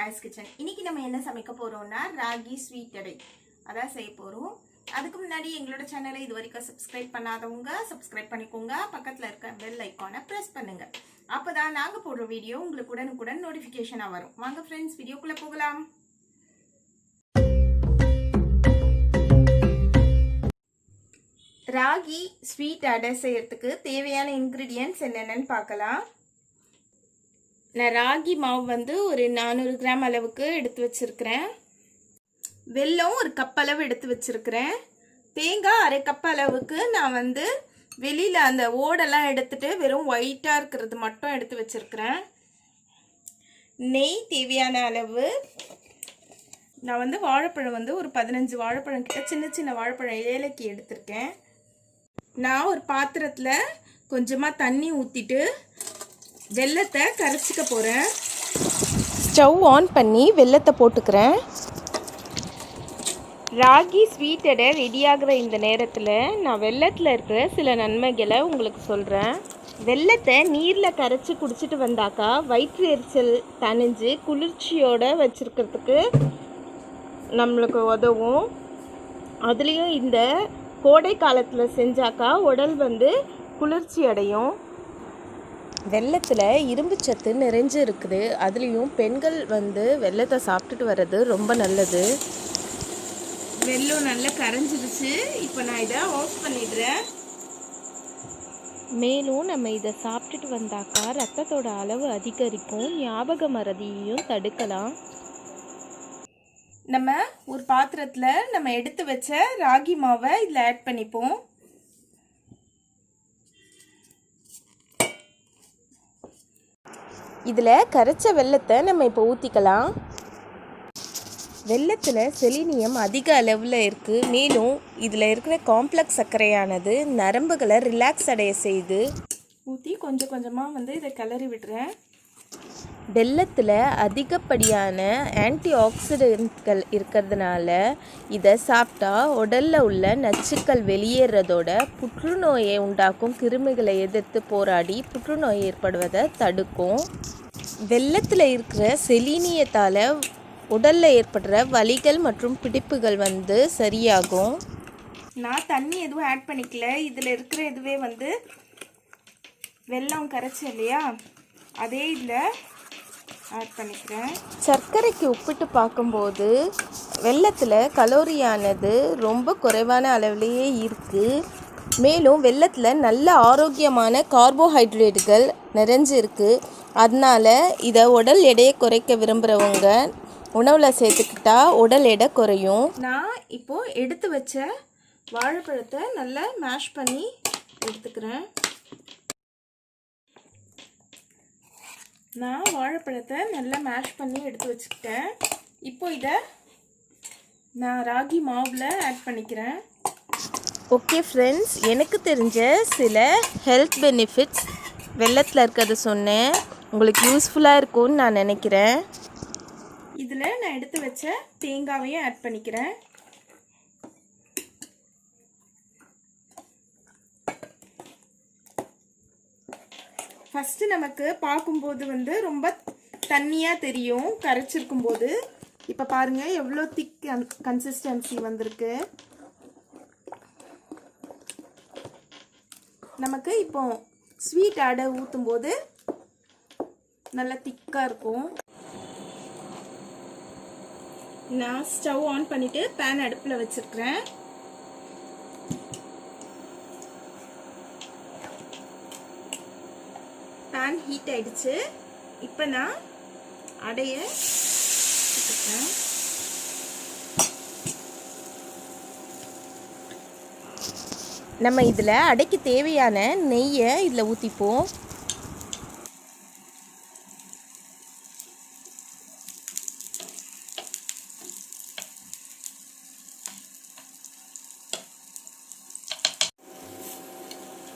Hidhaya'S kitchen. இன்னைக்கு நம்ம என்ன சமைக்க போறோம்னா ராகி ஸ்வீட் அடை அதான் செய்ய போறோம். அதுக்கு முன்னாடி எங்களோட சேனலை இதுவரைக்கும் சப்ஸ்கிரைப் பண்ணாதவங்க சப்ஸ்கிரைப் பண்ணிக்கோங்க. பக்கத்துல இருக்க பெல் ஐகானை பிரஸ் பண்ணுங்க. அப்பதான் நாங்க போடுற வீடியோ உங்களுக்கு உடனுக்குடன் நோட்டிஃபிகேஷனா வரும். வாங்க फ्रेंड्स வீடியோக்குள்ள போகலாம். ராகி ஸ்வீட் அடை செய்யறதுக்கு தேவையான இன்கிரிடியன்ட்ஸ் என்னென்னு பார்க்கலாம். நான் ராகி மாவு வந்து ஒரு 400 கிராம் அளவுக்கு எடுத்து வச்சிருக்கிறேன். வெல்லம் ஒரு கப் அளவு எடுத்து வச்சிருக்கிறேன். தேங்காய் அரை கப் அளவுக்கு நான் வந்து வெளியில் அந்த ஓடெல்லாம் எடுத்துட்டு வெறும் ஒயிட்டாக இருக்கிறது மட்டும் எடுத்து வச்சிருக்கிறேன். நெய் தேவையான அளவு. நான் வந்து வாழைப்பழம் வந்து ஒரு 15 வாழைப்பழம் கிட்ட சின்ன சின்ன வாழைப்பழம் ஏலக்கி எடுத்திருக்கேன். நான் ஒரு பாத்திரத்தில் கொஞ்சமாக தண்ணி ஊற்றிட்டு வெல்லத்தை கரைச்சிக்க போகிறேன். ஸ்டவ் ஆன் பண்ணி வெல்லத்தை போட்டுக்கிறேன். ராகி ஸ்வீட் அடை ரெடியாகிற இந்த நேரத்தில் நான் வெல்லத்தில் இருக்கிற சில நன்மைகளை உங்களுக்கு சொல்கிறேன். வெல்லத்தை நீரில் கரைச்சி குடிச்சிட்டு வந்தாக்கா வயிற்று எரிச்சல் தணிஞ்சு குளிர்ச்சியோடு வச்சுருக்கிறதுக்கு நம்மளுக்கு உதவும். அதுலேயும் இந்த கோடை காலத்தில் செஞ்சாக்கா உடல் வந்து குளிர்ச்சி அடையும். வெல்லத்தில் இரும்பு சத்து நிறைஞ்சு இருக்குது. அதுலேயும் பெண்கள் வந்து வெல்லத்தை சாப்பிட்டுட்டு வர்றது ரொம்ப நல்லது. வெல்லம் நல்லா கரைஞ்சிருச்சு. இப்போ நான் இதை ஆஃப் பண்ணிடுறேன். மேலும் நம்ம இதை சாப்பிட்டுட்டு வந்தாக்கா ரத்தத்தோட அளவு அதிகரிக்கும், ஞாபக மறதியையும் தடுக்கலாம். நம்ம ஒரு பாத்திரத்தில் நம்ம எடுத்து வச்ச ராகி மாவை இதில் ஆட் பண்ணிப்போம். இதில் கரைச்ச வெல்லத்தை நம்ம இப்போ ஊற்றிக்கலாம். வெல்லத்தில் செலினியம் அதிக அளவில் இருக்குது. மேலும் இதில் இருக்கிற காம்ப்ளெக்ஸ் சர்க்கரையானது நரம்புகளை ரிலாக்ஸ் அடைய செய்து ஊற்றி கொஞ்சம் கொஞ்சமாக வந்து இதை கிளறி விடுறேன். வெல்லத்தில் அதிகப்படியான ஆன்டி ஆக்சிடென்ட்கள் இருக்கிறதுனால இதை சாப்பிட்டா உடலில் உள்ள நச்சுக்கள் வெளியேறதோட புற்றுநோயை உண்டாக்கும் கிருமிகளை எதிர்த்து போராடி புற்றுநோய் ஏற்படுவதை தடுக்கும். வெல்லத்தில் இருக்கிற செலீனியத்தால் உடலில் ஏற்படுற வலிகள் மற்றும் பிடிப்புகள் வந்து சரியாகும். நான் தண்ணி எதுவும் ஆட் பண்ணிக்கல. இதில் இருக்கிற இதுவே வந்து வெல்லம் கரைச்சி இல்லையா, அதே இதில் ஆட் பண்ணிக்கிறேன். சர்க்கரைக்கு ஒப்பிட்டு பார்க்கும்போது வெல்லத்தில் கலோரியானது ரொம்ப குறைவான அளவிலேயே இருக்குது. மேலும் வெல்லத்தில் நல்ல ஆரோக்கியமான கார்போஹைட்ரேட்டுகள் நிறைஞ்சிருக்கு. அதனால் இதை உடல் எடையை குறைக்க விரும்புகிறவங்க உணவில் சேர்த்துக்கிட்டா உடல் எடை குறையும். நான் இப்போது எடுத்து வச்ச வாழைப்பழத்தை நல்லா மேஷ் பண்ணி எடுத்துக்கிறேன். நான் வாழைப்பழத்தை நல்லா மேஷ் பண்ணி எடுத்து வச்சுக்கிட்டேன். இப்போ இதை நான் ராகி மாவில் ஆட் பண்ணிக்கிறேன். ஓகே ஃப்ரெண்ட்ஸ், எனக்கு தெரிஞ்ச சில ஹெல்த் பெனிஃபிட்ஸ் வெல்லத்தில் இருக்கிறத சொன்னேன். உங்களுக்கு யூஸ்ஃபுல்லாக இருக்கும்னு நான் நினைக்கிறேன். இதில் நான் எடுத்து வச்ச தேங்காவையும் ஆட் பண்ணிக்கிறேன். ஃபஸ்ட்டு நமக்கு பார்க்கும்போது வந்து ரொம்ப தண்ணியாக தெரியும் கரைச்சிருக்கும் போது. இப்போ பாருங்கள் எவ்வளோ திக் கன்சிஸ்டன்சி வந்திருக்கு. நமக்கு இப்போ ஸ்வீட் அடை ஊற்றும் போது நல்லா திக்காக இருக்கும். நான் ஸ்டவ் ஆன் பண்ணிவிட்டு பேன் அடுப்பில் வச்சுருக்கிறேன். பேன் ஹீட் ஆயிடுச்சு. இப்போ நான் அடைய வச்சுக்கிறேன். நம்ம இதில் அடைக்கு தேவையான நெய்யை இதில் ஊற்றிப்போம்.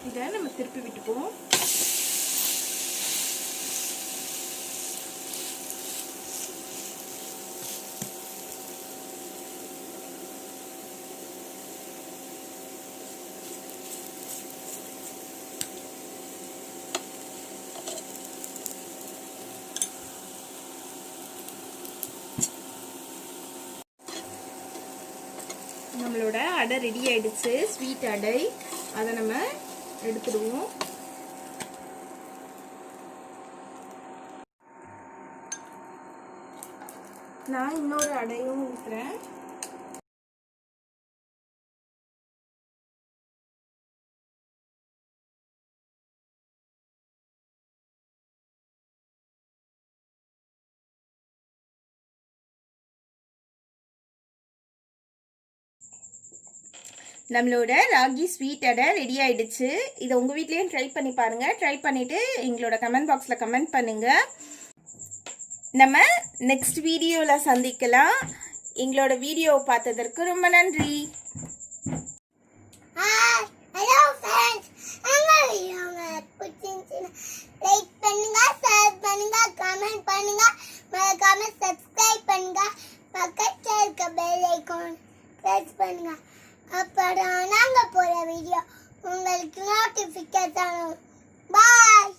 இதை நம்ம திருப்பி விட்டுப்போம். நம்மளோட அடை ரெடி ஆயிடுச்சு, ஸ்வீட் அடை. அதை நம்ம எடுத்துடுவோம். நான் இன்னொரு அடையும் ஊற்றுறேன். நம்மளோட ராகி ஸ்வீட் அடை ரெடி ஆயிடுச்சு. இதை உங்கள் வீட்லேயும் ட்ரை பண்ணி பாருங்கள். ட்ரை பண்ணிவிட்டு எங்களோட கமெண்ட் பாக்ஸில் கமெண்ட் பண்ணுங்கள். நம்ம நெக்ஸ்ட் வீடியோவில் சந்திக்கலாம். எங்களோட வீடியோவை பார்த்ததற்கு ரொம்ப நன்றி. ஹலோ ஃப்ரெண்ட்ஸ், லைக் பண்ணுங்க, ஷேர் பண்ணுங்க, கமெண்ட் பண்ணுங்க, மறக்காம சப்ஸ்கிரைப் பண்ணுங்க, பக்கத்துல இருக்க பெல் ஐகான் பிரஸ் பண்ணுங்க. அப்புறம் நாங்க போற வீடியோ உங்களுக்கு நோட்டிஃபிகேஷன் ஆகும். பாய்.